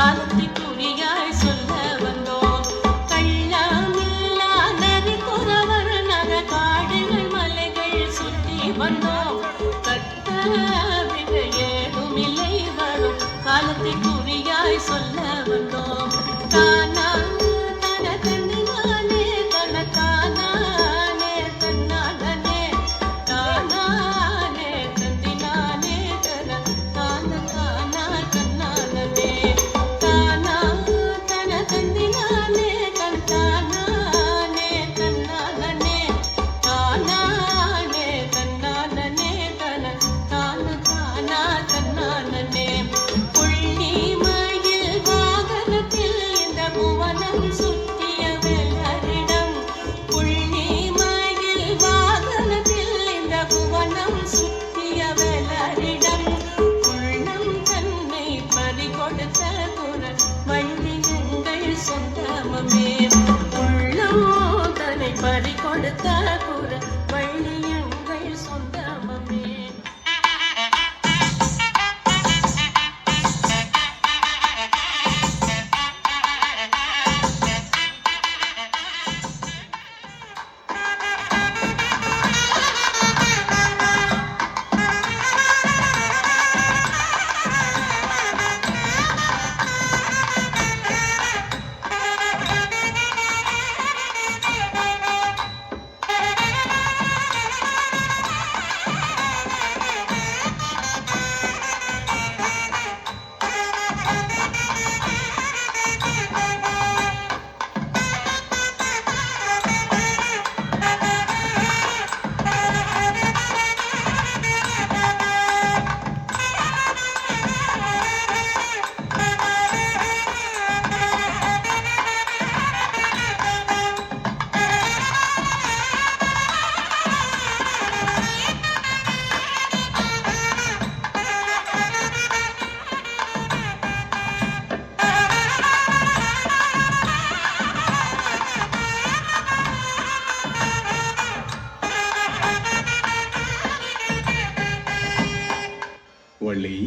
காலத்தை குறியாய் சொல்ல வந்தோம். கள்ளமில்லா நரி குறவர் நர காடுகள் மலைகள் சுற்றி வந்தோம். கட்டவிட ஏதுமில்லை வரும் காலத்தை குறியாய் சொல்ல வந்தோம். தானா தன தன்னினானே தன தானானே தன்னானே தானானே தந்தினானே தன தான தானா தன்னானே தானா தன தந்தினானே தன் தானானே தன்னானே தானானே தன்னானே தன தான தானா தன்னானே புள்ளி மயில் வாகனத்தில் இந்த புவனம் சுற்றிய வெள்ளரிடம் புள்ளி மயில் வாகனத்தில் இந்த புவனம் சுற்றிய வெள்ளரிடம் உள்ளம் தன்னை பறிகொடுத்த குரல் வள்ளி எங்கள் சொந்தமே உள்ளம் தன்னை பறிகொடுத்த குரல் வள்ளி எங்கள் சொந்தமே. Valli,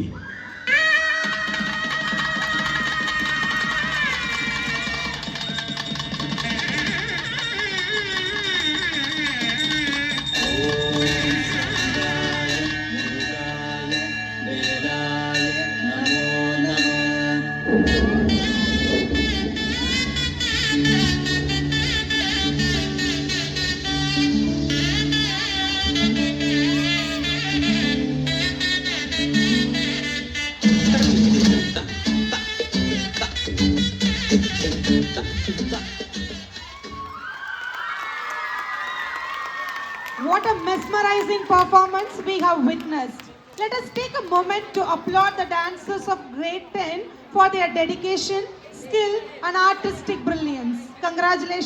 What a mesmerizing performance we have witnessed. Let us take a moment to applaud the dancers of grade 10 for their dedication, skill and artistic brilliance. Congratulations.